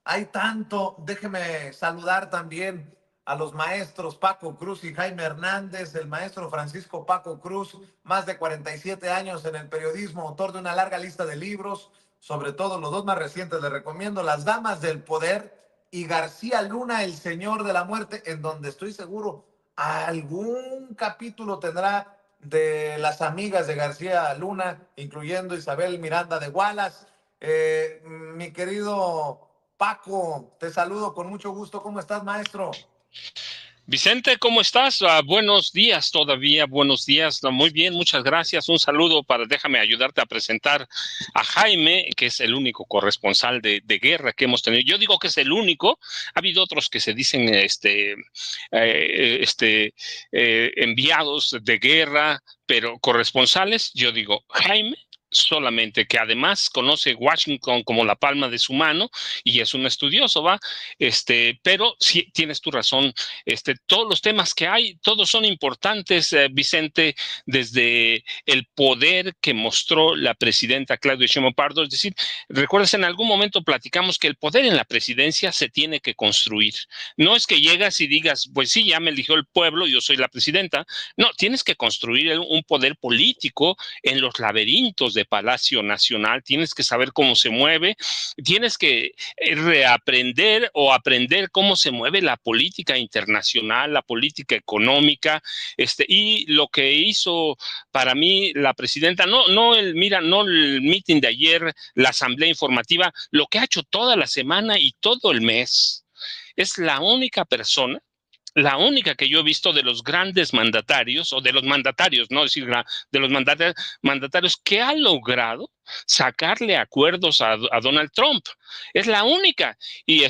hay tanto. Déjeme saludar también a los maestros Paco Cruz y Jaime Hernández, el maestro Francisco Paco Cruz, más de 47 años en el periodismo, autor de una larga lista de libros, sobre todo los dos más recientes, le recomiendo Las Damas del Poder y García Luna, el Señor de la Muerte, en donde estoy seguro algún capítulo tendrá de las amigas de García Luna, incluyendo Isabel Miranda de Wallace. Mi querido Paco, te saludo con mucho gusto. ¿Cómo estás, maestro? Vicente, ¿cómo estás? Buenos días todavía, buenos días. No, muy bien, muchas gracias. Un saludo déjame ayudarte a presentar a Jaime, que es el único corresponsal de guerra que hemos tenido. Yo digo que es el único. Ha habido otros que se dicen enviados de guerra, pero corresponsales, yo digo Jaime solamente, que además conoce Washington como la palma de su mano y es un estudioso, ¿va? Pero sí, tienes tu razón. Todos los temas que hay, todos son importantes, Vicente, desde el poder que mostró la presidenta Claudia Sheinbaum Pardo. Es decir, recuerdas, en algún momento platicamos que el poder en la presidencia se tiene que construir. No es que llegas y digas, pues sí, ya me eligió el pueblo, yo soy la presidenta. No, tienes que construir un poder político en los laberintos de Palacio Nacional, tienes que saber cómo se mueve, tienes que reaprender o aprender cómo se mueve la política internacional, la política económica, y lo que hizo para mí la presidenta, no el meeting de ayer, la asamblea informativa, lo que ha hecho toda la semana y todo el mes. Es la única que yo he visto de los grandes mandatarios, o de los mandatarios, no decir de los mandatarios, que ha logrado sacarle acuerdos a Donald Trump. Es la única. Y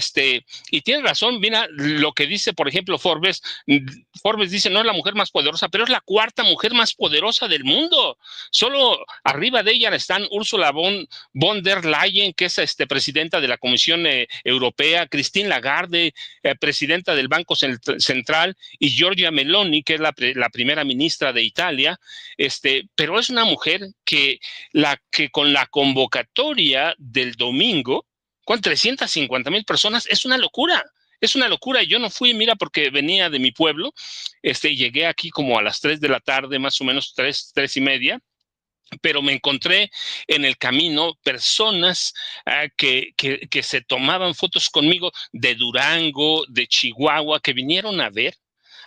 tiene razón, mira lo que dice, por ejemplo, Forbes. Forbes dice, no es la mujer más poderosa, pero es la cuarta mujer más poderosa del mundo. Solo arriba de ella están Ursula von der Leyen, que es presidenta de la Comisión Europea, Christine Lagarde, presidenta del Banco Central, y Giorgia Meloni, que es la primera ministra de Italia. Pero es una mujer que con la convocatoria del domingo, con 350,000 personas, es una locura. Es una locura. Yo no fui, mira, porque venía de mi pueblo. Llegué aquí como a las 3 de la tarde, más o menos 3:30, pero me encontré en el camino personas que se tomaban fotos conmigo de Durango, de Chihuahua, que vinieron a ver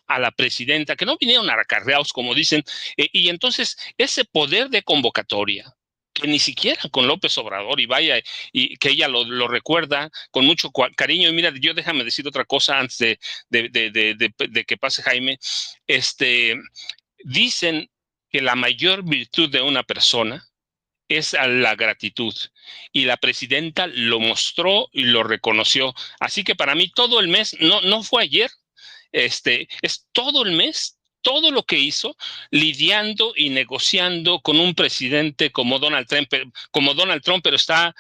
a la presidenta, que no vinieron a acarreados, como dicen, y entonces ese poder de convocatoria, que ni siquiera con López Obrador, y vaya, y que ella lo recuerda con mucho cariño. Y mira, yo déjame decir otra cosa antes de que pase Jaime. Dicen que la mayor virtud de una persona es la gratitud, y la presidenta lo mostró y lo reconoció. Así que para mí todo el mes, no fue ayer, es todo el mes, todo lo que hizo, lidiando y negociando con un presidente como Donald Trump, pero está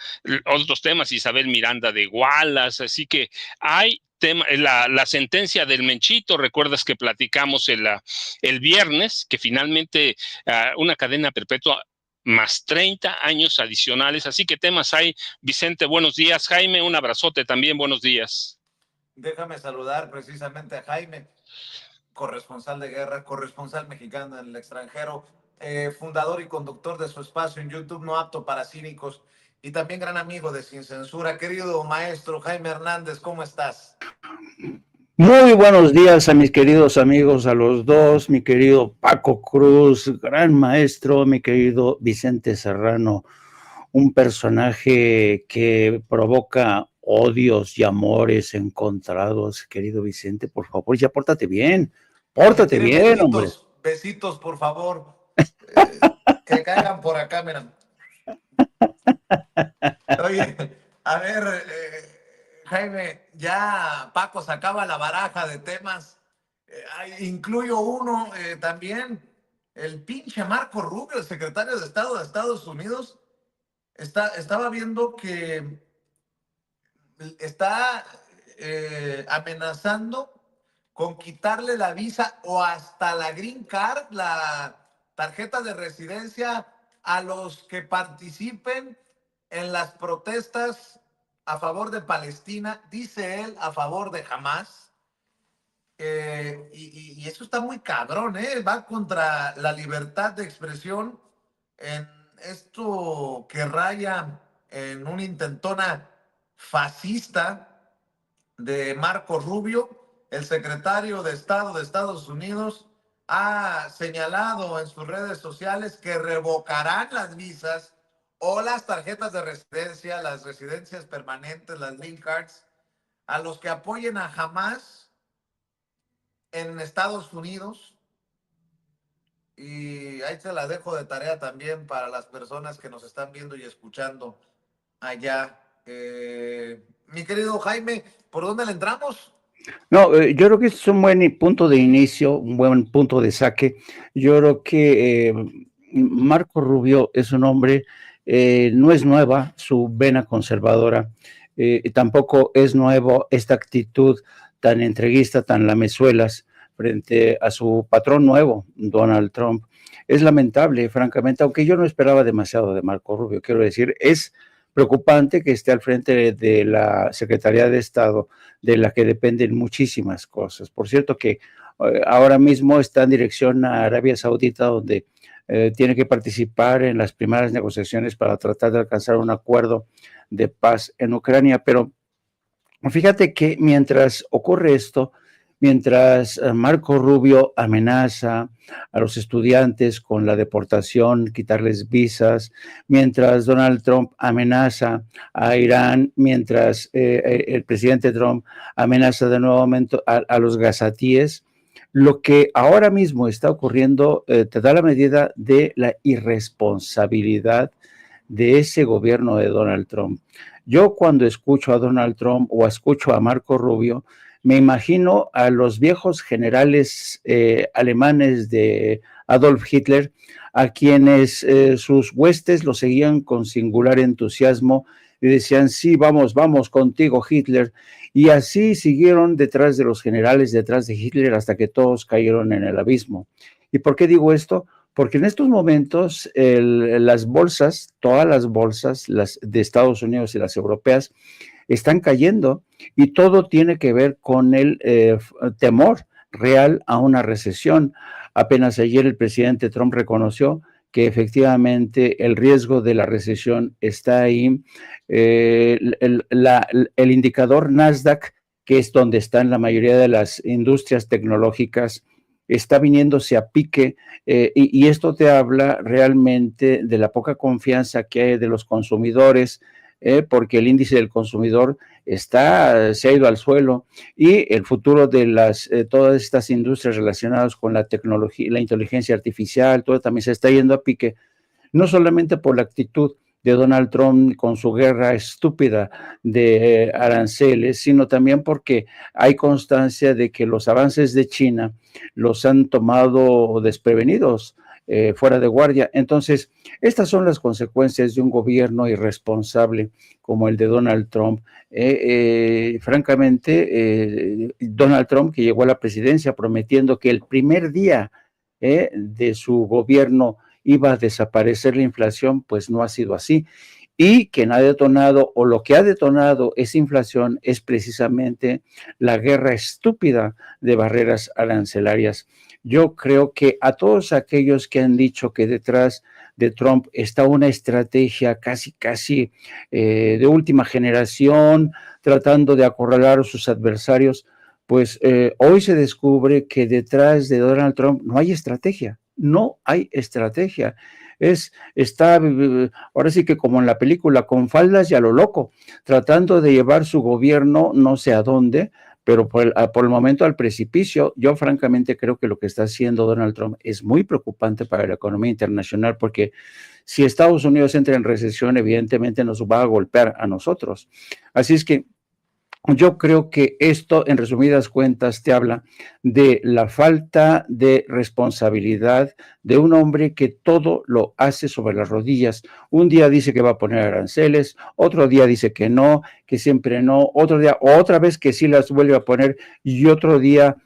otros temas, Isabel Miranda de Wallace. Así que hay la sentencia del Menchito, recuerdas que platicamos el viernes, que finalmente una cadena perpetua más 30 años adicionales. Así que temas hay, Vicente. Buenos días. Jaime, un abrazote también, buenos días. Déjame saludar precisamente a Jaime, corresponsal de guerra, corresponsal mexicano en el extranjero, fundador y conductor de su espacio en YouTube No Apto para Cínicos, y también gran amigo de Sin Censura. Querido maestro Jaime Hernández, ¿cómo estás? Muy buenos días a mis queridos amigos, a los dos, mi querido Paco Cruz, gran maestro, mi querido Vicente Serrano, un personaje que provoca odios y amores encontrados. Querido Vicente, por favor, ya Me pórtate tiren bien, hombre. besitos, besitos, por favor, que caigan por acá, mira. Oye, a ver, Jaime, ya Paco sacaba la baraja de temas. Incluyo uno también. El pinche Marco Rubio, el secretario de Estado de Estados Unidos, estaba viendo que está amenazando con quitarle la visa o hasta la green card, la tarjeta de residencia, a los que participen en las protestas a favor de Palestina, dice él a favor de Hamas. Y eso está muy cabrón, ¿eh? Va contra la libertad de expresión en esto que raya en una intentona fascista de Marco Rubio, el secretario de Estado de Estados Unidos, ha señalado en sus redes sociales que revocarán las visas o las tarjetas de residencia, las residencias permanentes, las green cards, a los que apoyen a Hamas en Estados Unidos. Y ahí se la dejo de tarea también para las personas que nos están viendo y escuchando allá. Mi querido Jaime, ¿por dónde le entramos? No, yo creo que es un buen punto de inicio, un buen punto de saque. Yo creo que Marco Rubio es un hombre, no es nueva su vena conservadora, tampoco es nuevo esta actitud tan entreguista, tan lamezuelas frente a su patrón nuevo, Donald Trump. Es lamentable, francamente, aunque yo no esperaba demasiado de Marco Rubio, quiero decir, es preocupante que esté al frente de la Secretaría de Estado, de la que dependen muchísimas cosas. Por cierto que ahora mismo está en dirección a Arabia Saudita, donde tiene que participar en las primeras negociaciones para tratar de alcanzar un acuerdo de paz en Ucrania. Pero fíjate que mientras ocurre esto, mientras Marco Rubio amenaza a los estudiantes con la deportación, quitarles visas, mientras Donald Trump amenaza a Irán, mientras el presidente Trump amenaza de nuevo a los gazatíes, lo que ahora mismo está ocurriendo te da la medida de la irresponsabilidad de ese gobierno de Donald Trump. Yo cuando escucho a Donald Trump o escucho a Marco Rubio, me imagino a los viejos generales alemanes de Adolf Hitler, a quienes sus huestes lo seguían con singular entusiasmo y decían, sí, vamos, vamos contigo, Hitler. Y así siguieron detrás de los generales, detrás de Hitler, hasta que todos cayeron en el abismo. ¿Y por qué digo esto? Porque en estos momentos las bolsas, todas las bolsas, las de Estados Unidos y las europeas, están cayendo y todo tiene que ver con el temor real a una recesión. Apenas ayer el presidente Trump reconoció que efectivamente el riesgo de la recesión está ahí. El indicador Nasdaq, que es donde están la mayoría de las industrias tecnológicas, está viniéndose a pique y esto te habla realmente de la poca confianza que hay de los consumidores, porque el índice del consumidor se ha ido al suelo y el futuro de todas estas industrias relacionadas con la tecnología, la inteligencia artificial, todo también se está yendo a pique, no solamente por la actitud de Donald Trump con su guerra estúpida de aranceles, sino también porque hay constancia de que los avances de China los han tomado desprevenidos, fuera de guardia. Entonces, estas son las consecuencias de un gobierno irresponsable como el de Donald Trump. Francamente, Donald Trump, que llegó a la presidencia prometiendo que el primer día de su gobierno iba a desaparecer la inflación, pues no ha sido así. Y quien ha detonado, o lo que ha detonado esa inflación, es precisamente la guerra estúpida de barreras arancelarias. Yo creo que a todos aquellos que han dicho que detrás de Trump está una estrategia casi de última generación, tratando de acorralar a sus adversarios, pues hoy se descubre que detrás de Donald Trump no hay estrategia. No hay estrategia. Está ahora sí que como en la película, con faldas y a lo loco, tratando de llevar su gobierno no sé a dónde, pero por el momento al precipicio. Yo francamente creo que lo que está haciendo Donald Trump es muy preocupante para la economía internacional, porque si Estados Unidos entra en recesión, evidentemente nos va a golpear a nosotros. Así es que yo creo que esto, en resumidas cuentas, te habla de la falta de responsabilidad de un hombre que todo lo hace sobre las rodillas. Un día dice que va a poner aranceles, otro día dice que no, que siempre no, otro día, otra vez que sí las vuelve a poner y otro día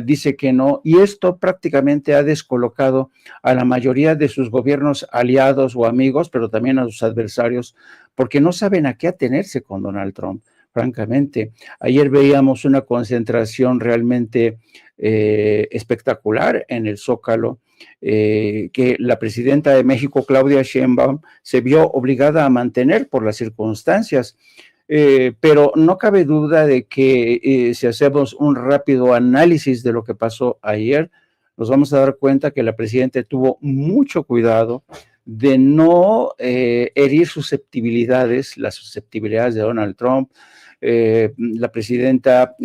dice que no, y esto prácticamente ha descolocado a la mayoría de sus gobiernos aliados o amigos, pero también a sus adversarios, porque no saben a qué atenerse con Donald Trump, francamente. Ayer veíamos una concentración realmente espectacular en el Zócalo, que la presidenta de México, Claudia Sheinbaum, se vio obligada a mantener por las circunstancias. Pero no cabe duda de que si hacemos un rápido análisis de lo que pasó ayer, nos vamos a dar cuenta que la presidenta tuvo mucho cuidado de no herir susceptibilidades, las susceptibilidades de Donald Trump. La presidenta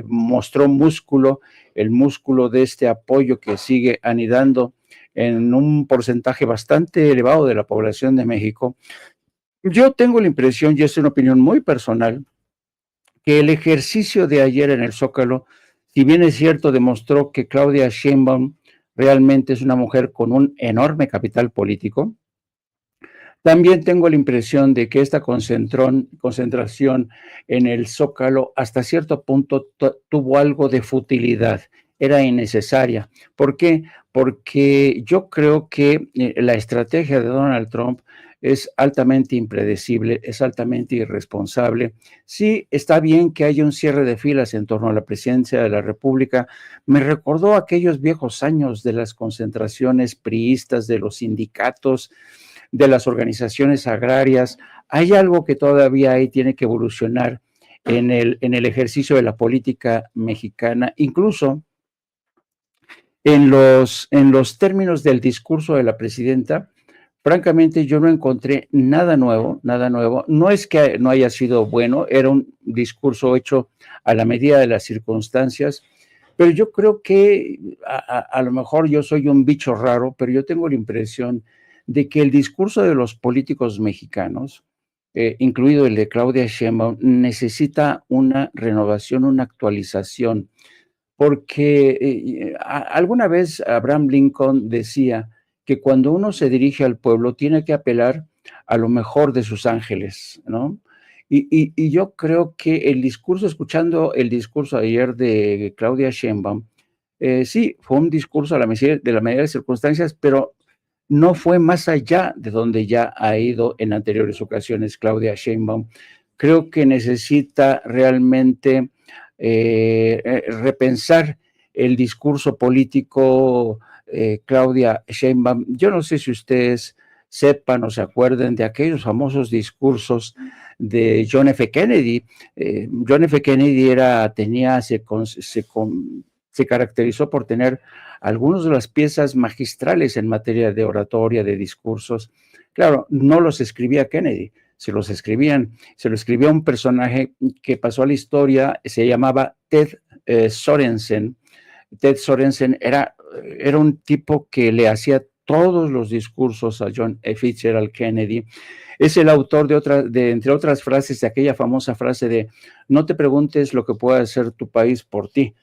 mostró músculo, el músculo de este apoyo que sigue anidando en un porcentaje bastante elevado de la población de México. Yo tengo la impresión, y es una opinión muy personal, que el ejercicio de ayer en el Zócalo, si bien es cierto, demostró que Claudia Sheinbaum realmente es una mujer con un enorme capital político, también tengo la impresión de que esta concentración en el Zócalo hasta cierto punto tuvo algo de futilidad, era innecesaria. ¿Por qué? Porque yo creo que la estrategia de Donald Trump es altamente impredecible, es altamente irresponsable. Sí, está bien que haya un cierre de filas en torno a la presidencia de la República. Me recordó aquellos viejos años de las concentraciones priistas, de los sindicatos, de las organizaciones agrarias. Hay algo que todavía ahí tiene que evolucionar en el ejercicio de la política mexicana, incluso en los términos del discurso de la presidenta. Francamente, yo no encontré nada nuevo, nada nuevo. No es que no haya sido bueno, era un discurso hecho a la medida de las circunstancias, pero yo creo que a lo mejor yo soy un bicho raro, pero yo tengo la impresión de que el discurso de los políticos mexicanos, incluido el de Claudia Sheinbaum, necesita una renovación, una actualización, porque alguna vez Abraham Lincoln decía que cuando uno se dirige al pueblo tiene que apelar a lo mejor de sus ángeles, ¿no? Y yo creo que el discurso, escuchando el discurso ayer de Claudia Sheinbaum, sí, fue un discurso de la medida de circunstancias, pero no fue más allá de donde ya ha ido en anteriores ocasiones Claudia Sheinbaum. Creo que necesita realmente repensar el discurso político, Claudia Sheinbaum. Yo no sé si ustedes sepan o se acuerden de aquellos famosos discursos de John F. Kennedy. John F. Kennedy se caracterizó por tener algunas de las piezas magistrales en materia de oratoria, de discursos. Claro, no los escribía Kennedy, se lo escribía un personaje que pasó a la historia, se llamaba Ted Sorensen. Ted Sorensen era un tipo que le hacía todos los discursos a John F. Fitzgerald Kennedy. Es el autor de entre otras frases, de aquella famosa frase de no te preguntes lo que puede hacer tu país por ti,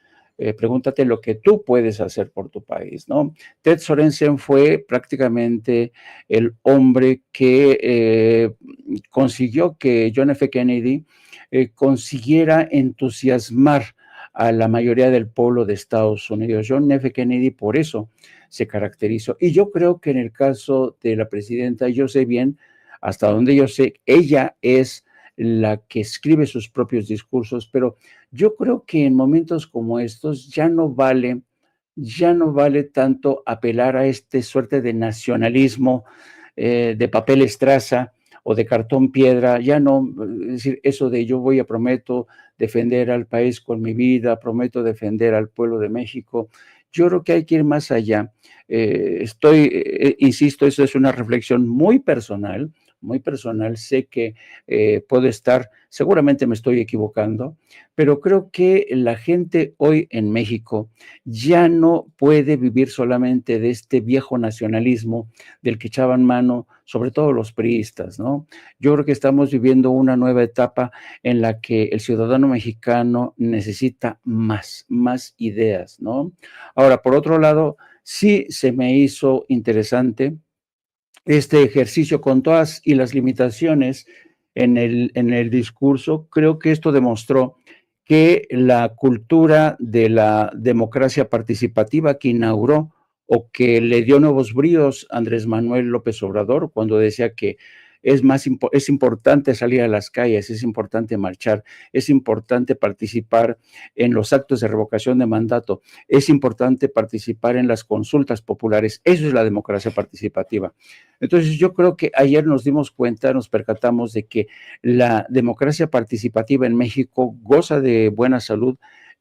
pregúntate lo que tú puedes hacer por tu país, ¿no? Ted Sorensen fue prácticamente el hombre que consiguió que John F. Kennedy consiguiera entusiasmar a la mayoría del pueblo de Estados Unidos. John F. Kennedy por eso se caracterizó. Y yo creo que en el caso de la presidenta, yo sé bien, hasta donde yo sé, ella es la que escribe sus propios discursos, pero yo creo que en momentos como estos ya no vale tanto apelar a este suerte de nacionalismo de papel estraza o de cartón piedra, ya no, es decir, eso de yo prometo defender al país con mi vida, prometo defender al pueblo de México. Yo creo que hay que ir más allá. Insisto, eso es una reflexión muy personal, sé que puedo estar, seguramente me estoy equivocando, pero creo que la gente hoy en México ya no puede vivir solamente de este viejo nacionalismo del que echaban mano, sobre todo los priistas, ¿no? Yo creo que estamos viviendo una nueva etapa en la que el ciudadano mexicano necesita más ideas, ¿no? Ahora, por otro lado, sí se me hizo interesante este ejercicio con todas y las limitaciones en el discurso. Creo que esto demostró que la cultura de la democracia participativa que inauguró o que le dio nuevos bríos a Andrés Manuel López Obrador cuando decía que es importante salir a las calles, es importante marchar, es importante participar en los actos de revocación de mandato, es importante participar en las consultas populares. Eso es la democracia participativa. Entonces yo creo que ayer nos dimos cuenta, nos percatamos de que la democracia participativa en México goza de buena salud.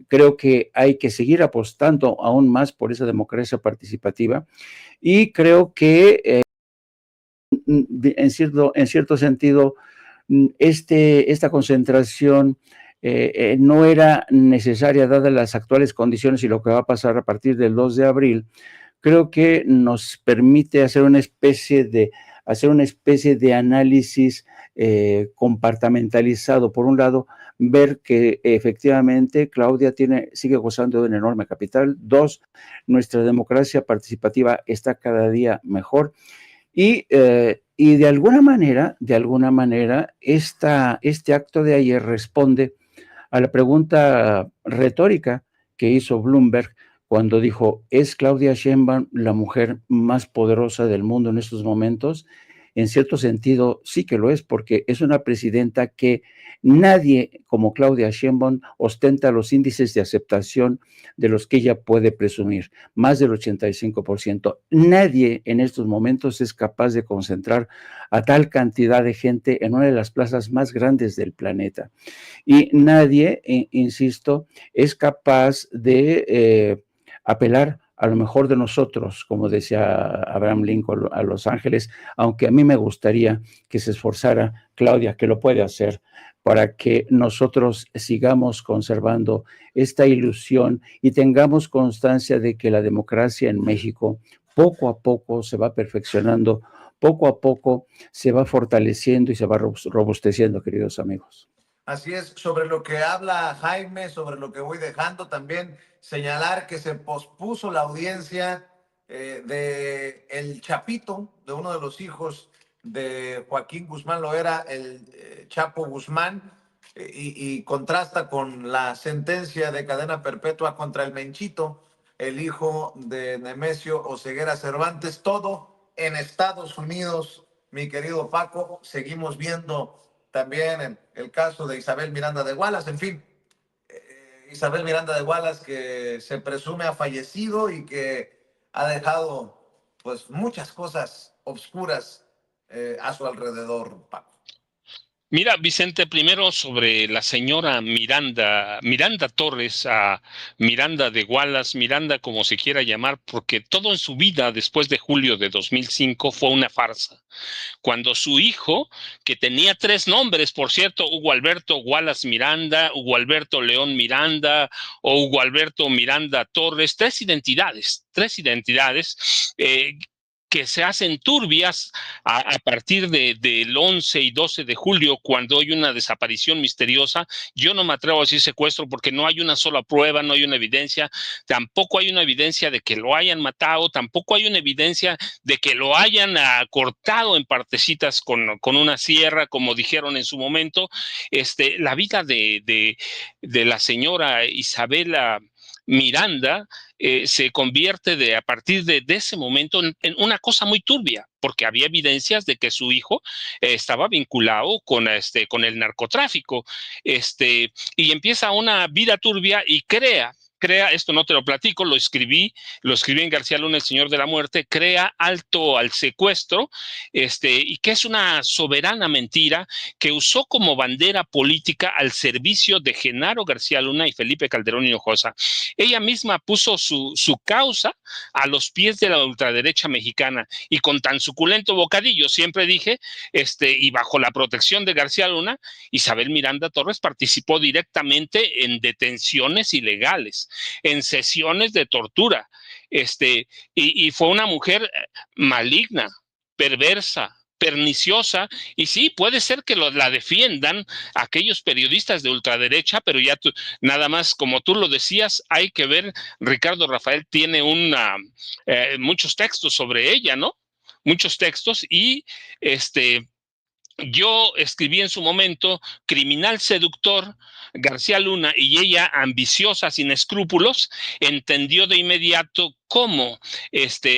Creo que hay que seguir apostando aún más por esa democracia participativa y creo que en cierto sentido esta concentración no era necesaria dadas las actuales condiciones y lo que va a pasar a partir del 2 de abril. Creo que nos permite hacer una especie de análisis compartamentalizado. Por un lado, ver que efectivamente Claudia sigue gozando de un enorme capital. Dos, nuestra democracia participativa está cada día mejor. Y de alguna manera, este acto de ayer responde a la pregunta retórica que hizo Bloomberg cuando dijo, ¿es Claudia Sheinbaum la mujer más poderosa del mundo en estos momentos? En cierto sentido, sí que lo es, porque es una presidenta que nadie como Claudia Sheinbaum ostenta los índices de aceptación de los que ella puede presumir, más del 85%. Nadie en estos momentos es capaz de concentrar a tal cantidad de gente en una de las plazas más grandes del planeta. Y nadie, insisto, es capaz de apelar a lo mejor de nosotros, como decía Abraham Lincoln a Los Ángeles, aunque a mí me gustaría que se esforzara Claudia, que lo puede hacer, para que nosotros sigamos conservando esta ilusión y tengamos constancia de que la democracia en México poco a poco se va perfeccionando, poco a poco se va fortaleciendo y se va robusteciendo, queridos amigos. Así es, sobre lo que habla Jaime, sobre lo que voy dejando, también señalar que se pospuso la audiencia de el Chapito, de uno de los hijos de Joaquín Guzmán Loera, el Chapo Guzmán, y contrasta con la sentencia de cadena perpetua contra el Menchito, el hijo de Nemesio Oseguera Cervantes, todo en Estados Unidos, mi querido Paco. Seguimos viendo también el caso de Isabel Miranda de Wallace, en fin, Isabel Miranda de Wallace, que se presume ha fallecido y que ha dejado pues muchas cosas obscuras a su alrededor, Paco. Mira, Vicente, primero sobre la señora Miranda Torres, a Miranda de Wallace, Miranda como se quiera llamar, porque todo en su vida después de julio de 2005 fue una farsa. Cuando su hijo, que tenía 3 nombres, por cierto, Hugo Alberto Wallace Miranda, Hugo Alberto León Miranda o Hugo Alberto Miranda Torres, 3 identidades, que se hacen turbias a partir del 11 y 12 de julio, cuando hay una desaparición misteriosa. Yo no me atrevo a decir secuestro porque no hay una sola prueba, no hay una evidencia, tampoco hay una evidencia de que lo hayan matado, tampoco hay una evidencia de que lo hayan cortado en partecitas con una sierra, como dijeron en su momento. La vida de la señora Isabela Miranda se convierte a partir de ese momento en una cosa muy turbia, porque había evidencias de que su hijo estaba vinculado con el narcotráfico, y empieza una vida turbia y crea, esto no te lo platico, lo escribí en García Luna, El Señor de la Muerte, crea Alto al Secuestro, y que es una soberana mentira que usó como bandera política al servicio de Genaro García Luna y Felipe Calderón Hinojosa. Ella misma puso su causa a los pies de la ultraderecha mexicana, y con tan suculento bocadillo, siempre dije, y bajo la protección de García Luna, Isabel Miranda Torres participó directamente en detenciones ilegales, en sesiones de tortura, y fue una mujer maligna, perversa, perniciosa, y sí, puede ser que la defiendan aquellos periodistas de ultraderecha, pero ya nada más, como tú lo decías, hay que ver, Ricardo Rafael tiene muchos textos sobre ella, ¿no? Muchos textos, y Yo escribí en su momento Criminal Seductor. García Luna, y ella, ambiciosa, sin escrúpulos, entendió de inmediato cómo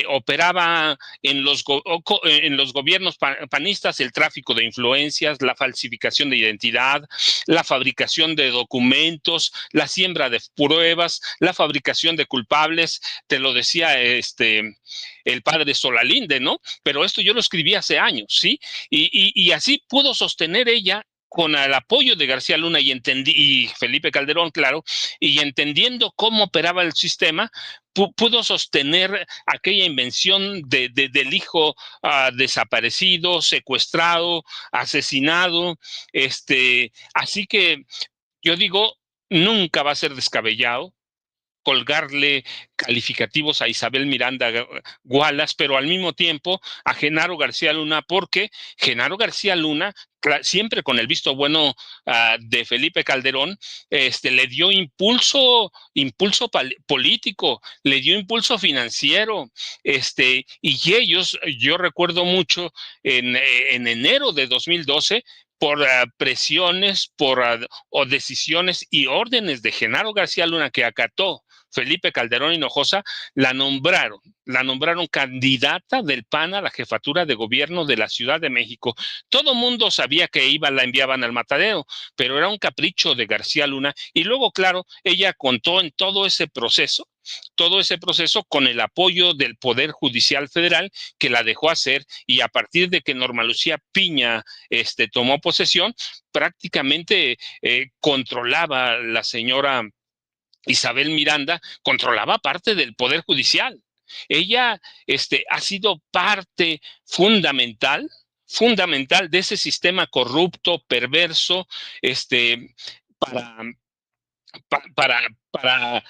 operaba en los gobiernos panistas el tráfico de influencias, la falsificación de identidad, la fabricación de documentos, la siembra de pruebas, la fabricación de culpables. Te lo decía el padre Solalinde, ¿no? Pero esto yo lo escribí hace años, ¿sí? Y así pudo sostener ella, con el apoyo de García Luna y Felipe Calderón, claro, y entendiendo cómo operaba el sistema, pudo sostener aquella invención del hijo desaparecido, secuestrado, asesinado. Así que yo digo, nunca va a ser descabellado colgarle calificativos a Isabel Miranda Wallace, pero al mismo tiempo a Genaro García Luna, porque Genaro García Luna, siempre con el visto bueno de Felipe Calderón, le dio impulso político, le dio impulso financiero, y ellos, yo recuerdo mucho en enero de 2012, por presiones, o decisiones y órdenes de Genaro García Luna que acató Felipe Calderón Hinojosa, la nombraron candidata del PAN a la jefatura de gobierno de la Ciudad de México. Todo mundo sabía que la enviaban al matadero, pero era un capricho de García Luna. Y luego, claro, ella contó en todo ese proceso con el apoyo del Poder Judicial Federal, que la dejó hacer, y a partir de que Norma Lucía Piña tomó posesión, prácticamente controlaba la señora Isabel Miranda, controlaba parte del Poder Judicial. Ella ha sido parte fundamental de ese sistema corrupto, perverso, para, para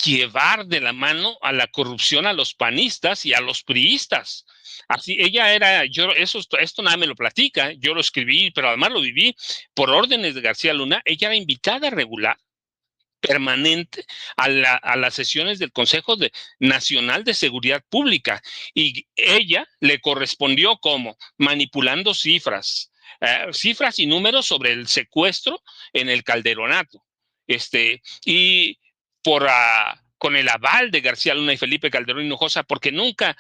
llevar de la mano a la corrupción a los panistas y a los priistas. Así, ella era, esto nada me lo platica, yo lo escribí, pero además lo viví por órdenes de García Luna. Ella era invitada regular, permanente, a las sesiones del Consejo Nacional de Seguridad Pública, y ella le correspondió como manipulando cifras y números sobre el secuestro en el Calderonato, y con el aval de García Luna y Felipe Calderón Hinojosa, porque nunca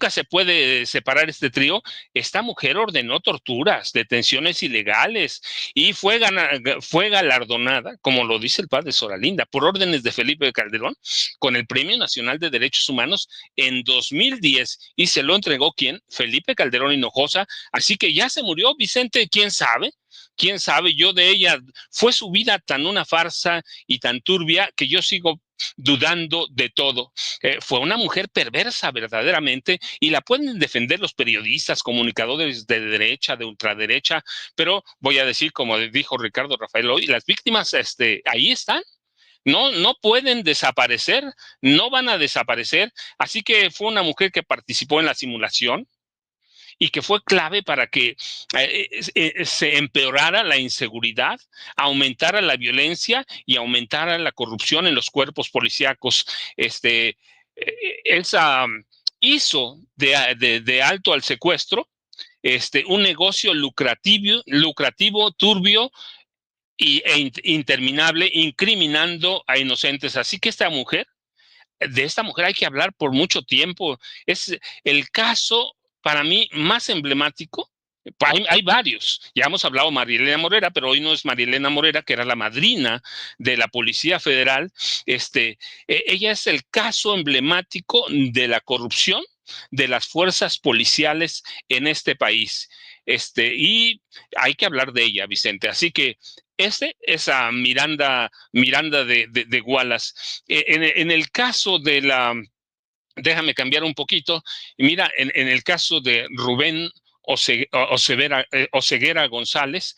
se puede separar este trío. Esta mujer ordenó torturas, detenciones ilegales, y fue galardonada, como lo dice el padre Soralinda, por órdenes de Felipe Calderón, con el Premio Nacional de Derechos Humanos en 2010, y se lo entregó, ¿quién? Felipe Calderón Hinojosa. Así que ya se murió, Vicente, ¿quién sabe? ¿Quién sabe? Yo de ella, fue su vida tan una farsa y tan turbia que yo sigo dudando de todo. Fue una mujer perversa verdaderamente, y la pueden defender los periodistas, comunicadores de derecha, de ultraderecha, pero voy a decir, como dijo Ricardo Rafael hoy, las víctimas ahí están. No pueden desaparecer, no van a desaparecer. Así que fue una mujer que participó en la simulación y que fue clave para que se empeorara la inseguridad, aumentara la violencia y aumentara la corrupción en los cuerpos policíacos. Elsa hizo de alto al secuestro un negocio lucrativo, turbio interminable, incriminando a inocentes. Así que de esta mujer hay que hablar por mucho tiempo. Es el caso, para mí, más emblemático. Hay varios. Ya hemos hablado de María Elena Morera, pero hoy no es María Elena Morera, que era la madrina de la Policía Federal. Ella es el caso emblemático de la corrupción de las fuerzas policiales en este país. Y hay que hablar de ella, Vicente. Así que esa Miranda de Wallace. En el caso de déjame cambiar un poquito. Mira, en el caso de Rubén Oseguera González,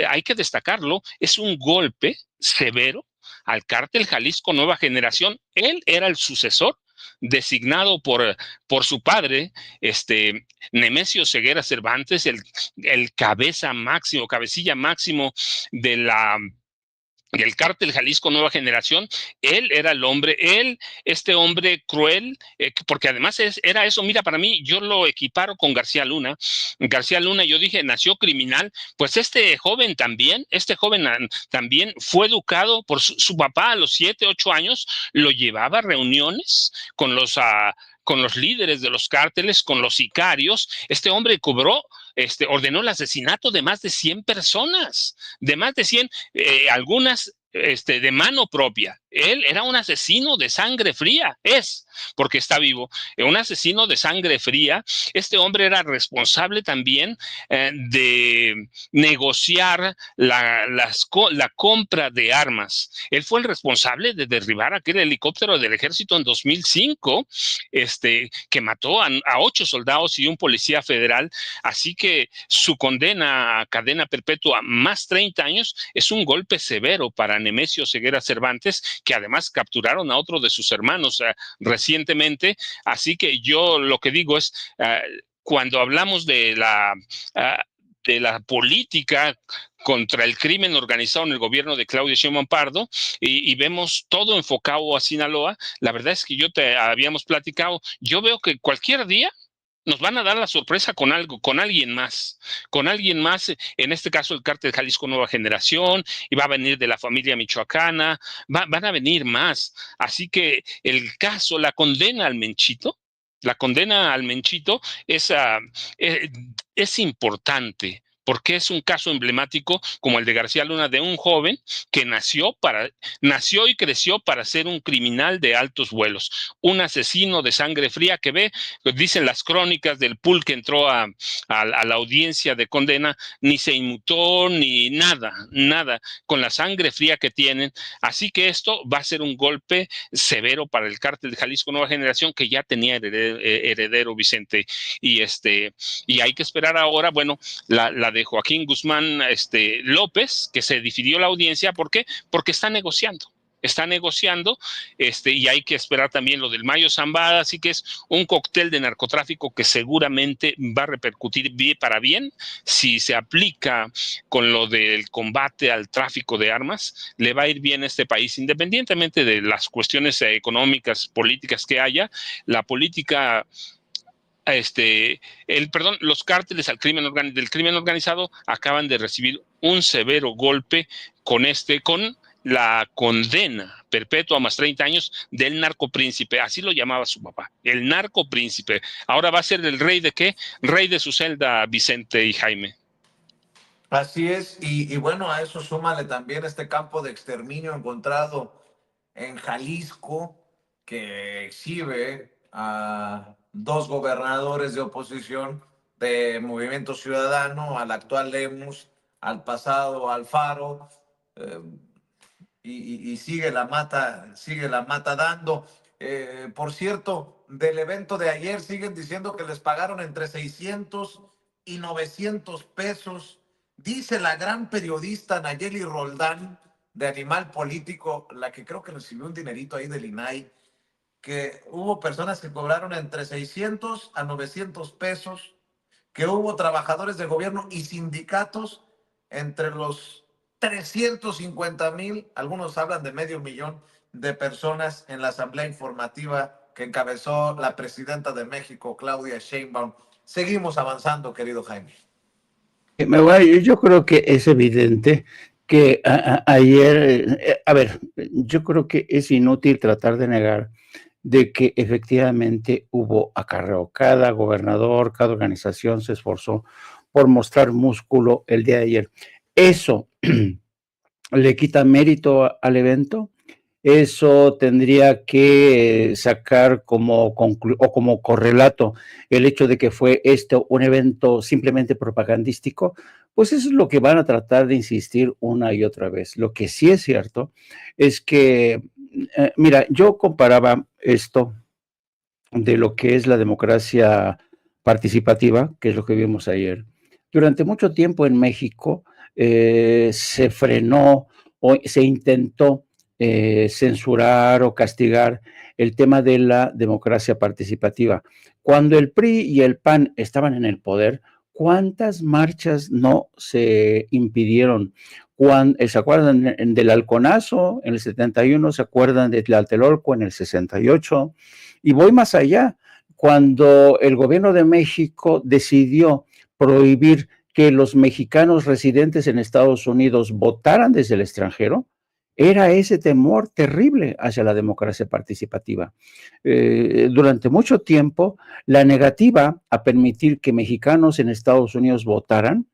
hay que destacarlo, es un golpe severo al cártel Jalisco Nueva Generación. Él era el sucesor designado por su padre, Nemesio Ceguera Cervantes, el cabecilla máximo de y el cártel Jalisco Nueva Generación, él era el hombre, este hombre cruel, porque además era eso. Mira, para mí, yo lo equiparo con García Luna. García Luna, yo dije, nació criminal, pues este joven también fue educado por su papá a los 7, 8 años, lo llevaba a reuniones con los líderes de los cárteles, con los sicarios. Este hombre ordenó el asesinato de más de 100 personas, de más de 100, algunas de mano propia. Él era un asesino de sangre fría, porque está vivo, un asesino de sangre fría. Este hombre era responsable también de negociar la compra de armas. Él fue el responsable de derribar aquel helicóptero del ejército en 2005, que mató a 8 soldados y un policía federal. Así que su condena a cadena perpetua más 30 años es un golpe severo para Nemesio Ceguera Cervantes, que además capturaron a otro de sus hermanos recientemente. Así que yo lo que digo es, cuando hablamos de la política contra el crimen organizado en el gobierno de Claudia Sheinbaum Pardo, y vemos todo enfocado a Sinaloa, la verdad es que habíamos platicado, yo veo que cualquier día nos van a dar la sorpresa con alguien más, en este caso el cártel Jalisco Nueva Generación, y va a venir de la familia michoacana, van a venir más. Así que la condena al Menchito es importante, porque es un caso emblemático como el de García Luna, de un joven que nació y creció para ser un criminal de altos vuelos, un asesino de sangre fría que dicen las crónicas del pool que entró a la audiencia de condena, ni se inmutó ni nada, con la sangre fría que tienen. Así que esto va a ser un golpe severo para el cártel de Jalisco Nueva Generación, que ya tenía heredero, Vicente, y hay que esperar ahora, bueno, la de Joaquín Guzmán López, que se dividió la audiencia. ¿Por qué? Porque está negociando, y hay que esperar también lo del Mayo Zambada. Así que es un cóctel de narcotráfico que seguramente va a repercutir para bien si se aplica con lo del combate al tráfico de armas. Le va a ir bien a este país, independientemente de las cuestiones económicas, políticas que haya. La política, los cárteles del crimen organizado acaban de recibir un severo golpe con la condena perpetua más 30 años del narcopríncipe. Así lo llamaba su papá, el narcopríncipe. Ahora va a ser el rey de ¿qué? Rey de su celda, Vicente y Jaime. Así es, y bueno, a eso súmale también este campo de exterminio encontrado en Jalisco, que exhibe a 2 gobernadores de oposición de Movimiento Ciudadano, al actual Lemus, al pasado Alfaro, y sigue la mata dando. Por cierto, del evento de ayer siguen diciendo que les pagaron entre 600 y 900 pesos. Dice la gran periodista Nayeli Roldán, de Animal Político, la que creo que recibió un dinerito ahí del INAI, que hubo personas que cobraron entre 600 a 900 pesos, que hubo trabajadores de gobierno y sindicatos entre los 350,000, algunos hablan de medio millón de personas en la asamblea informativa que encabezó la presidenta de México, Claudia Sheinbaum. Seguimos avanzando, querido Jaime. Yo creo que es evidente que ayer, a ver, yo creo que es inútil tratar de negar de que efectivamente hubo acarreo. Cada gobernador, cada organización se esforzó por mostrar músculo el día de ayer. Eso le quita mérito al evento. Eso tendría que sacar como correlato el hecho de que fue un evento simplemente propagandístico. Pues eso es lo que van a tratar de insistir una y otra vez. Lo que sí es cierto es que, mira, yo comparaba esto de lo que es la democracia participativa, que es lo que vimos ayer. Durante mucho tiempo en México se frenó o se intentó censurar o castigar el tema de la democracia participativa. Cuando el PRI y el PAN estaban en el poder, ¿cuántas marchas no se impidieron? ¿Se acuerdan del Halconazo en el 71? ¿Se acuerdan de Tlatelolco en el 68? Y voy más allá. Cuando el gobierno de México decidió prohibir que los mexicanos residentes en Estados Unidos votaran desde el extranjero, era ese temor terrible hacia la democracia participativa. Durante mucho tiempo, la negativa a permitir que mexicanos en Estados Unidos votaran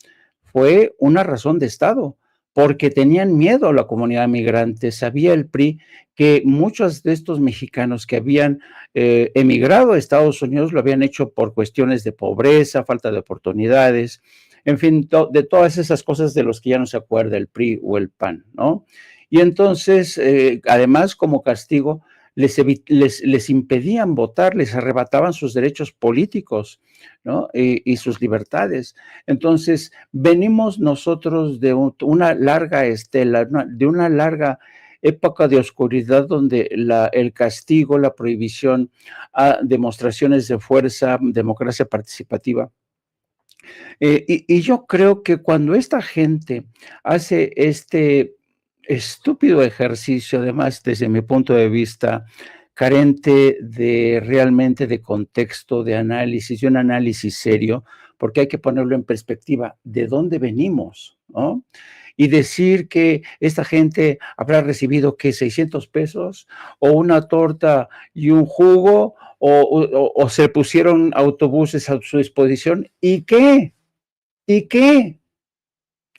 fue una razón de Estado, porque tenían miedo a la comunidad migrante. Sabía el PRI que muchos de estos mexicanos que habían emigrado a Estados Unidos lo habían hecho por cuestiones de pobreza, falta de oportunidades, en fin, de todas esas cosas de los que ya no se acuerda el PRI o el PAN, ¿no? Y entonces, además, como castigo, les impedían votar, les arrebataban sus derechos políticos, ¿no? Y sus libertades. Entonces, venimos nosotros de una larga estela, de una larga época de oscuridad donde el castigo, la prohibición a demostraciones de fuerza, democracia participativa. Y yo creo que cuando esta gente hace este estúpido ejercicio, además, desde mi punto de vista, carente de realmente de contexto, de análisis, de un análisis serio, porque hay que ponerlo en perspectiva de dónde venimos, ¿no? Y decir que esta gente habrá recibido que 600 pesos o una torta y un jugo o se pusieron autobuses a su disposición. ¿Y qué? ¿Y qué?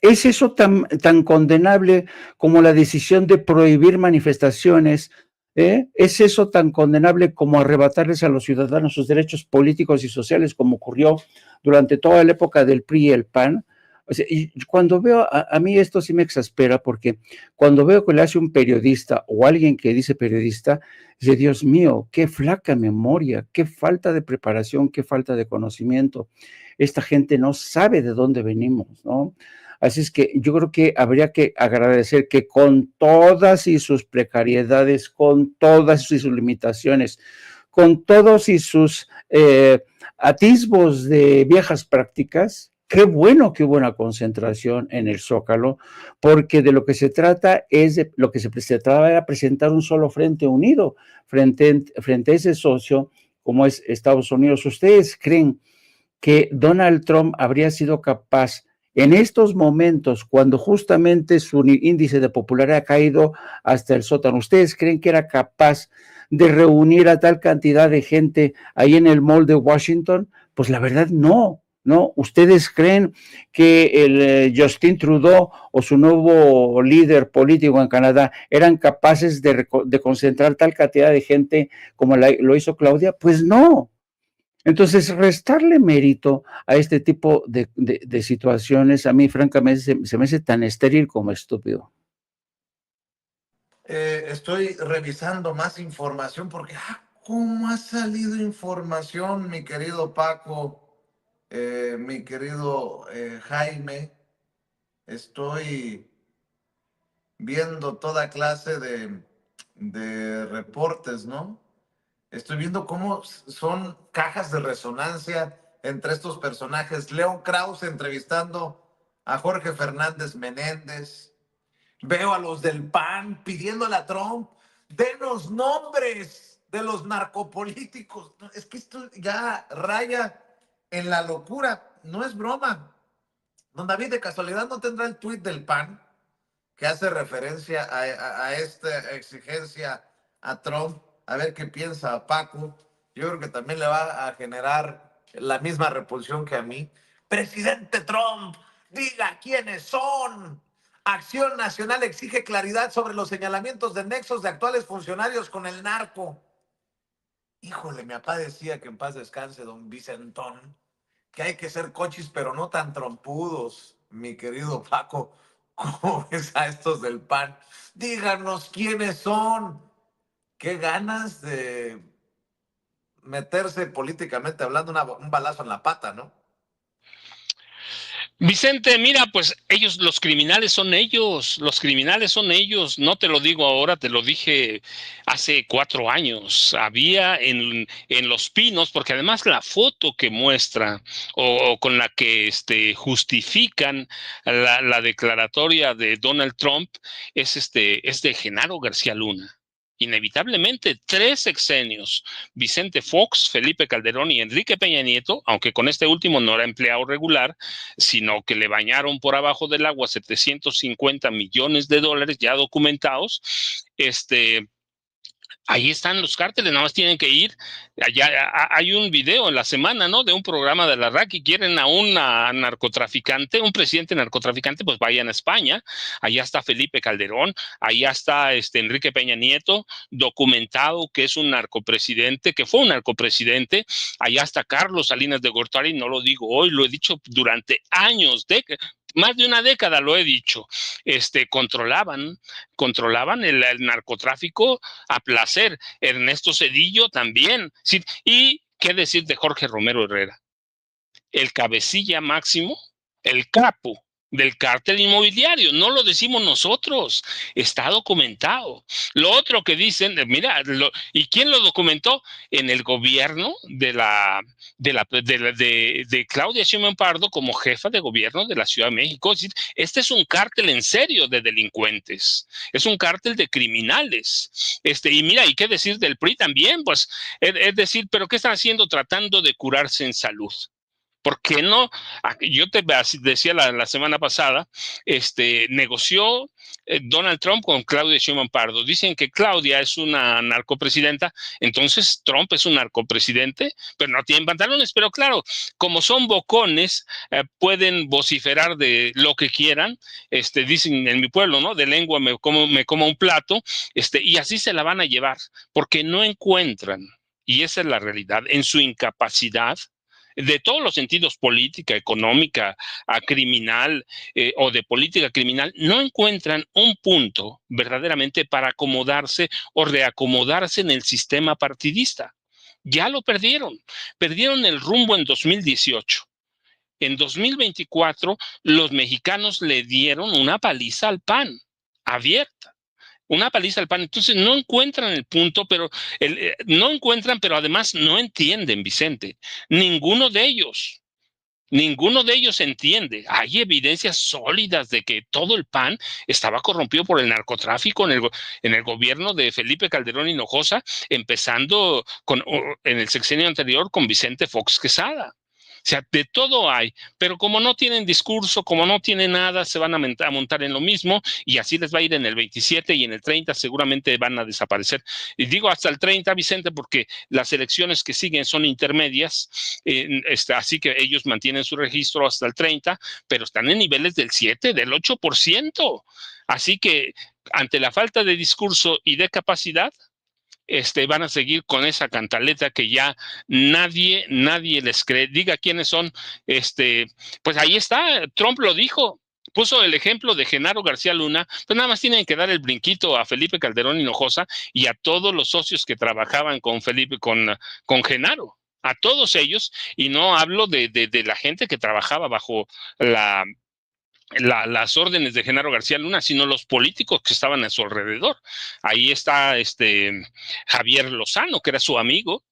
¿Es eso tan condenable como la decisión de prohibir manifestaciones? ¿Es eso tan condenable como arrebatarles a los ciudadanos sus derechos políticos y sociales como ocurrió durante toda la época del PRI y el PAN? O sea, y cuando veo, a mí esto sí me exaspera porque cuando veo que le hace un periodista o alguien que dice periodista, dice, Dios mío, qué flaca memoria, qué falta de preparación, qué falta de conocimiento. Esta gente no sabe de dónde venimos, ¿no? Así es que yo creo que habría que agradecer que con todas y sus precariedades, con todas y sus limitaciones, con todos y sus atisbos de viejas prácticas, qué bueno que hubo una concentración en el Zócalo, porque de lo que se trata es de lo que se trataba era presentar un solo frente unido frente a ese socio como es Estados Unidos. ¿Ustedes creen que Donald Trump habría sido capaz en estos momentos, cuando justamente su índice de popularidad ha caído hasta el sótano? ¿Ustedes creen que era capaz de reunir a tal cantidad de gente ahí en el mall de Washington? Pues la verdad no. ¿No? ¿Ustedes creen que el Justin Trudeau o su nuevo líder político en Canadá eran capaces de concentrar tal cantidad de gente como lo hizo Claudia? Pues no. Entonces, restarle mérito a este tipo de situaciones, a mí francamente se me hace tan estéril como estúpido. Estoy revisando más información porque, ¿cómo ha salido información, mi querido Paco, mi querido Jaime? Estoy viendo toda clase de reportes, ¿no? Estoy viendo cómo son cajas de resonancia entre estos personajes. Leo Krause entrevistando a Jorge Fernández Menéndez. Veo a los del PAN pidiéndole a Trump, denos nombres de los narcopolíticos. Es que esto ya raya en la locura. No es broma. Don David, de casualidad, ¿no tendrá el tuit del PAN que hace referencia a esta exigencia a Trump? A ver qué piensa Paco. Yo creo que también le va a generar la misma repulsión que a mí. Presidente Trump, diga quiénes son. Acción Nacional exige claridad sobre los señalamientos de nexos de actuales funcionarios con el narco. Híjole, mi papá decía que en paz descanse don Vicentón, que hay que ser cochis, pero no tan trompudos, mi querido Paco. ¿Cómo ves a estos del PAN? Díganos quiénes son. Qué ganas de meterse políticamente hablando un balazo en la pata, ¿no? Vicente, mira, pues ellos, los criminales son ellos, no te lo digo ahora, te lo dije hace 4 años, había en Los Pinos, porque además la foto que muestra o con la que justifican la declaratoria de Donald Trump es de Genaro García Luna. Inevitablemente, 3 sexenios, Vicente Fox, Felipe Calderón y Enrique Peña Nieto, aunque con este último no era empleado regular, sino que le bañaron por abajo del agua 750 millones de dólares ya documentados. Ahí están los cárteles, nada más tienen que ir. Allá hay un video en la semana, ¿no? De un programa de la RAC y quieren a un narcotraficante, un presidente narcotraficante, pues vayan a España. Allá está Felipe Calderón, allá está Enrique Peña Nieto, documentado que es un narcopresidente, que fue un narcopresidente. Allá está Carlos Salinas de Gortari, no lo digo hoy, lo he dicho durante años, más de una década lo he dicho. Controlaban el narcotráfico a placer. Ernesto Zedillo también. Sí. Y qué decir de Jorge Romero Herrera, el cabecilla máximo, el capo del cártel inmobiliario. No lo decimos nosotros, está documentado. Lo otro que dicen, mira, ¿y quién lo documentó? En el gobierno de Claudia Sheinbaum Pardo como jefa de gobierno de la Ciudad de México. Es decir, este es un cártel en serio de delincuentes, es un cártel de criminales. Y mira, ¿y qué decir del PRI también? Pues es decir, ¿pero qué están haciendo? Tratando de curarse en salud. ¿Por qué no? Yo te decía la semana pasada, negoció Donald Trump con Claudia Sheinbaum Pardo. Dicen que Claudia es una narcopresidenta, entonces Trump es un narcopresidente, pero no tienen pantalones. Pero claro, como son bocones, pueden vociferar de lo que quieran. Dicen en mi pueblo, ¿no? De lengua me como un plato, y así se la van a llevar, porque no encuentran, y esa es la realidad, en su incapacidad de todos los sentidos, política, económica, criminal o de política criminal, no encuentran un punto verdaderamente para acomodarse o reacomodarse en el sistema partidista. Ya lo perdieron el rumbo en 2018. En 2024, los mexicanos le dieron una paliza al PAN, abierta. Una paliza al PAN. Entonces no encuentran el punto, pero no encuentran, pero además no entienden, Vicente. Ninguno de ellos entiende. Hay evidencias sólidas de que todo el PAN estaba corrompido por el narcotráfico en el gobierno de Felipe Calderón Hinojosa, empezando en el sexenio anterior con Vicente Fox Quesada. O sea, de todo hay, pero como no tienen discurso, como no tienen nada, se van a montar en lo mismo y así les va a ir en el 27 y en el 30 seguramente van a desaparecer. Y digo hasta el 30, Vicente, porque las elecciones que siguen son intermedias, así que ellos mantienen su registro hasta el 30, pero están en niveles del 7, del 8%. Así que ante la falta de discurso y de capacidad, van a seguir con esa cantaleta que ya nadie les cree. Diga quiénes son, pues ahí está, Trump lo dijo, puso el ejemplo de Genaro García Luna, pues nada más tienen que dar el brinquito a Felipe Calderón Hinojosa y a todos los socios que trabajaban con Genaro, a todos ellos, y no hablo de la gente que trabajaba bajo las órdenes de Genaro García Luna, sino los políticos que estaban a su alrededor. Ahí está Javier Lozano, que era su amigo.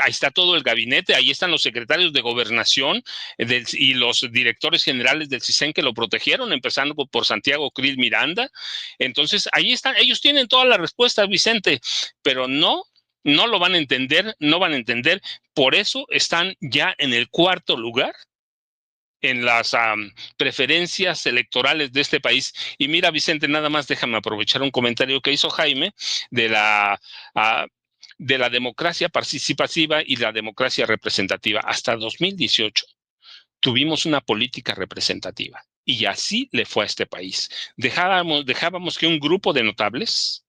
Ahí está todo el gabinete, ahí están los secretarios de gobernación y los directores generales del CISEN que lo protegieron, empezando por Santiago Krill Miranda. Entonces, ahí están, ellos tienen todas las respuestas, Vicente, pero no lo van a entender, no van a entender. Por eso están ya en el 4º lugar en las preferencias electorales de este país. Y mira, Vicente, nada más déjame aprovechar un comentario que hizo Jaime de la democracia participativa y la democracia representativa. Hasta 2018 tuvimos una política representativa y así le fue a este país. Dejábamos que un grupo de notables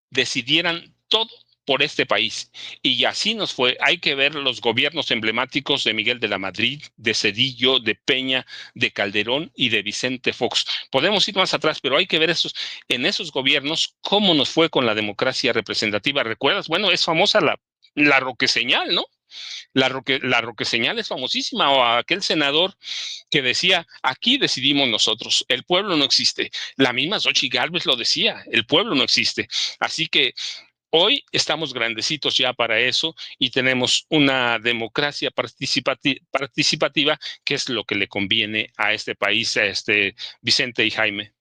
decidieran todo por este país. Y así nos fue. Hay que ver los gobiernos emblemáticos de Miguel de la Madrid, de Zedillo, de Peña, de Calderón y de Vicente Fox. Podemos ir más atrás, pero hay que ver en esos gobiernos cómo nos fue con la democracia representativa. ¿Recuerdas? Bueno, es famosa la Roque Señal, ¿no? La Roque Señal es famosísima, o aquel senador que decía, aquí decidimos nosotros, el pueblo no existe. La misma Xochitl Gálvez lo decía, el pueblo no existe. Así que hoy estamos grandecitos ya para eso y tenemos una democracia participativa, que es lo que le conviene a este país, a Vicente y Jaime.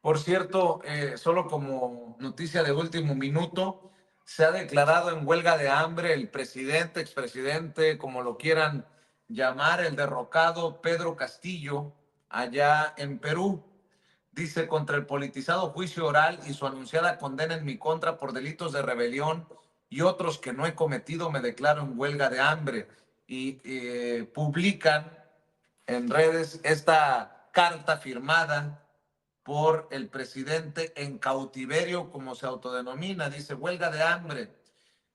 Por cierto, solo como noticia de último minuto, se ha declarado en huelga de hambre el presidente, expresidente, como lo quieran llamar, el derrocado Pedro Castillo, allá en Perú. Dice, contra el politizado juicio oral y su anunciada condena en mi contra por delitos de rebelión y otros que no he cometido, me declaro en huelga de hambre. Y publican en redes esta carta firmada por el presidente en cautiverio, como se autodenomina. Dice, huelga de hambre.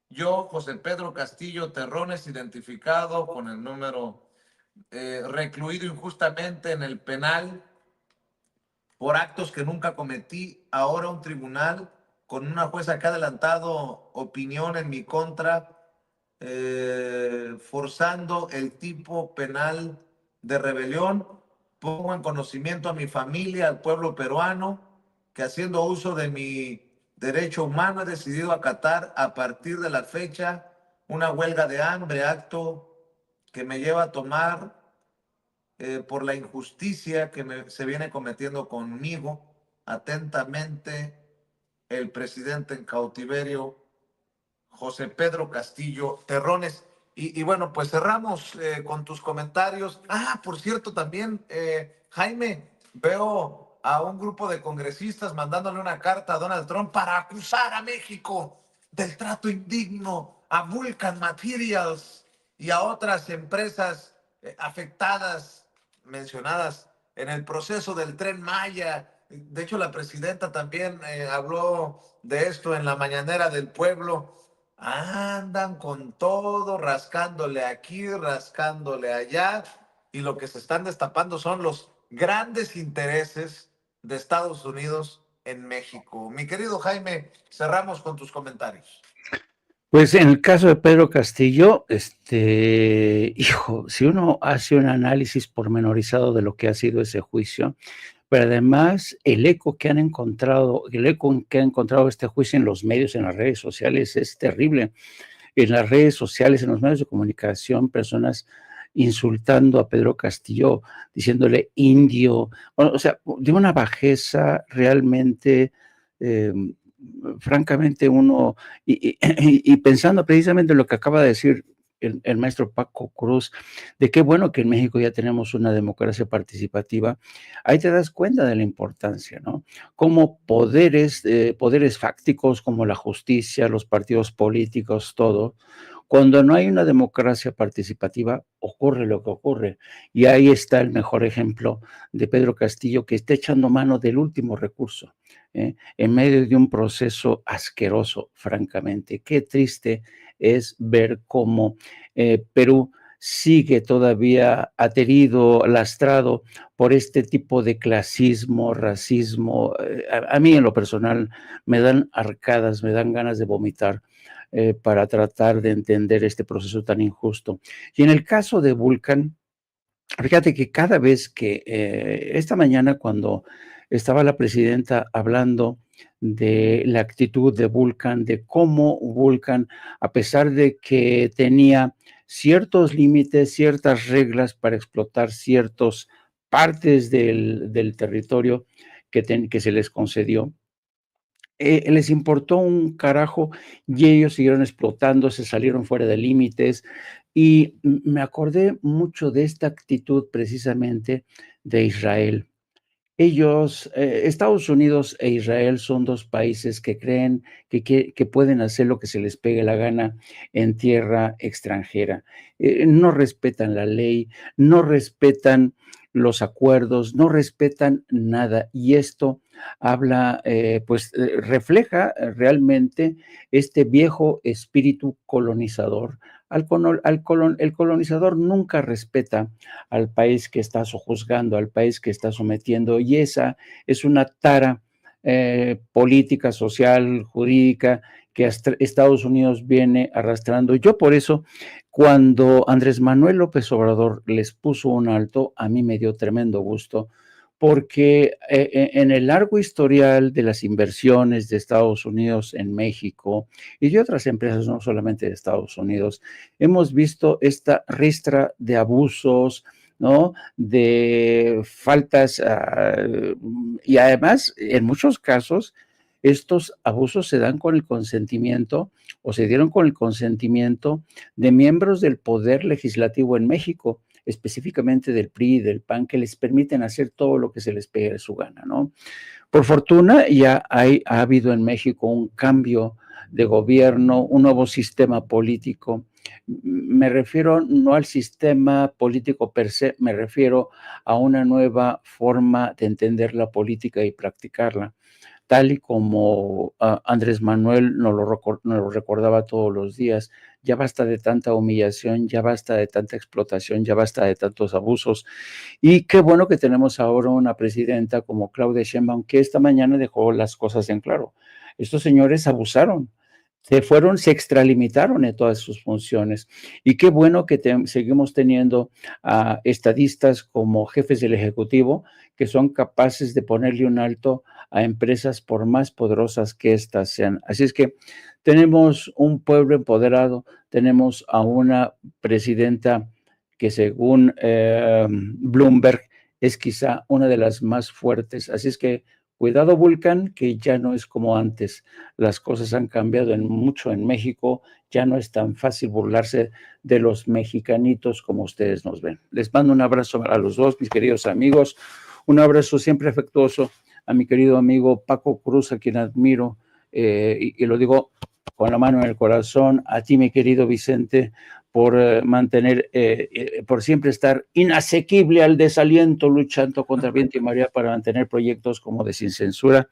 Yo, José Pedro Castillo Terrones, identificado con el número recluido injustamente en el penal por actos que nunca cometí, ahora un tribunal con una jueza que ha adelantado opinión en mi contra, forzando el tipo penal de rebelión. Pongo en conocimiento a mi familia, al pueblo peruano, que haciendo uso de mi derecho humano he decidido acatar a partir de la fecha una huelga de hambre, acto que me lleva a tomar por la injusticia que se viene cometiendo conmigo. Atentamente, el presidente en cautiverio, José Pedro Castillo Terrones. Y bueno, pues cerramos con tus comentarios. Ah, por cierto, también, Jaime, veo a un grupo de congresistas mandándole una carta a Donald Trump para acusar a México del trato indigno a Vulcan Materials y a otras empresas afectadas, mencionadas en el proceso del Tren Maya. De hecho, la presidenta también habló de esto en la mañanera del pueblo. Andan con todo, rascándole aquí, rascándole allá, y lo que se están destapando son los grandes intereses de Estados Unidos en México. Mi querido Jaime, cerramos con tus comentarios. Pues en el caso de Pedro Castillo, hijo, si uno hace un análisis pormenorizado de lo que ha sido ese juicio, pero además el eco que ha encontrado este juicio en los medios, en las redes sociales, es terrible. En las redes sociales, en los medios de comunicación, personas insultando a Pedro Castillo, diciéndole indio, o sea, de una bajeza realmente, francamente uno, y pensando precisamente en lo que acaba de decir el maestro Paco Cruz, de qué bueno que en México ya tenemos una democracia participativa, ahí te das cuenta de la importancia, ¿no? Como poderes fácticos como la justicia, los partidos políticos, todo, cuando no hay una democracia participativa, ocurre lo que ocurre. Y ahí está el mejor ejemplo de Pedro Castillo, que está echando mano del último recurso, en medio de un proceso asqueroso, francamente. Qué triste es ver cómo Perú sigue todavía aterido, lastrado por este tipo de clasismo, racismo. A mí en lo personal me dan arcadas, me dan ganas de vomitar para tratar de entender este proceso tan injusto. Y en el caso de Vulcan, fíjate que cada vez que esta mañana cuando estaba la presidenta hablando de la actitud de Vulcan, de cómo Vulcan, a pesar de que tenía ciertos límites, ciertas reglas para explotar ciertas partes del territorio que se les concedió, les importó un carajo y ellos siguieron explotando, se salieron fuera de límites. Y me acordé mucho de esta actitud precisamente de Israel. Ellos, Estados Unidos e Israel son dos países que creen que pueden hacer lo que se les pegue la gana en tierra extranjera. No respetan la ley, no respetan los acuerdos, no respetan nada. Y esto habla, refleja realmente este viejo espíritu colonizador. El colonizador nunca respeta al país que está sojuzgando, al país que está sometiendo, y esa es una tara política, social, jurídica, que Estados Unidos viene arrastrando. Yo por eso, cuando Andrés Manuel López Obrador les puso un alto, a mí me dio tremendo gusto, porque en el largo historial de las inversiones de Estados Unidos en México y de otras empresas, no solamente de Estados Unidos, hemos visto esta ristra de abusos, ¿no? De faltas, y además, en muchos casos, estos abusos se dan con el consentimiento o se dieron con el consentimiento de miembros del poder legislativo en México, específicamente del PRI y del PAN, que les permiten hacer todo lo que se les pegue de su gana, ¿no? Por fortuna, ya ha habido en México un cambio de gobierno, un nuevo sistema político. Me refiero no al sistema político per se, me refiero a una nueva forma de entender la política y practicarla, tal y como Andrés Manuel nos lo recordaba todos los días. Ya basta de tanta humillación, ya basta de tanta explotación, ya basta de tantos abusos. Y qué bueno que tenemos ahora una presidenta como Claudia Sheinbaum, que esta mañana dejó las cosas en claro. Estos señores abusaron, se extralimitaron en todas sus funciones. Y qué bueno que seguimos teniendo a estadistas como jefes del Ejecutivo que son capaces de ponerle un alto a empresas por más poderosas que éstas sean. Así es que tenemos un pueblo empoderado, tenemos a una presidenta que según Bloomberg es quizá una de las más fuertes. Así es que cuidado, Vulcan, que ya no es como antes. Las cosas han cambiado mucho en México. Ya no es tan fácil burlarse de los mexicanitos como ustedes nos ven. Les mando un abrazo a los dos, mis queridos amigos. Un abrazo siempre afectuoso a mi querido amigo Paco Cruz, a quien admiro, y lo digo con la mano en el corazón. A ti, mi querido Vicente, por mantener, por siempre estar inasequible al desaliento, luchando contra viento y marea para mantener proyectos como de Sin Censura.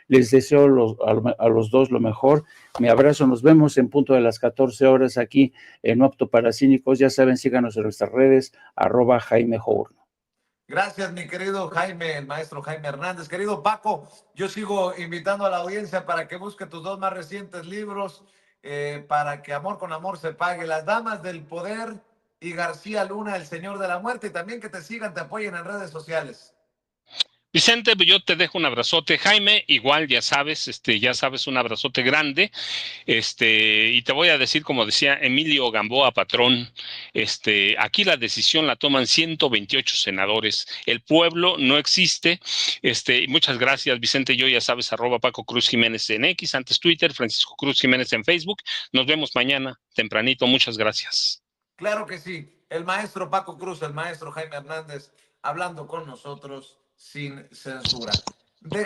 Les deseo a los dos lo mejor. Mi abrazo, nos vemos en punto de las 14 horas aquí en No Apto para Cínicos. Ya saben, síganos en nuestras redes, @Jaime Journo. Gracias, mi querido Jaime, el maestro Jaime Hernández. Querido Paco, yo sigo invitando a la audiencia para que busque tus dos más recientes libros, para que Amor con Amor se pague, Las Damas del Poder y García Luna, El Señor de la Muerte, y también que te sigan, te apoyen en redes sociales. Vicente, yo te dejo un abrazote. Jaime, igual, ya sabes, un abrazote grande. Y te voy a decir, como decía Emilio Gamboa Patrón, aquí la decisión la toman 128 senadores. El pueblo no existe. Muchas gracias, Vicente. Yo, ya sabes, @Paco Cruz Jiménez en X, antes Twitter, Francisco Cruz Jiménez en Facebook. Nos vemos mañana tempranito. Muchas gracias. Claro que sí. El maestro Paco Cruz, el maestro Jaime Hernández, hablando con nosotros sin censura.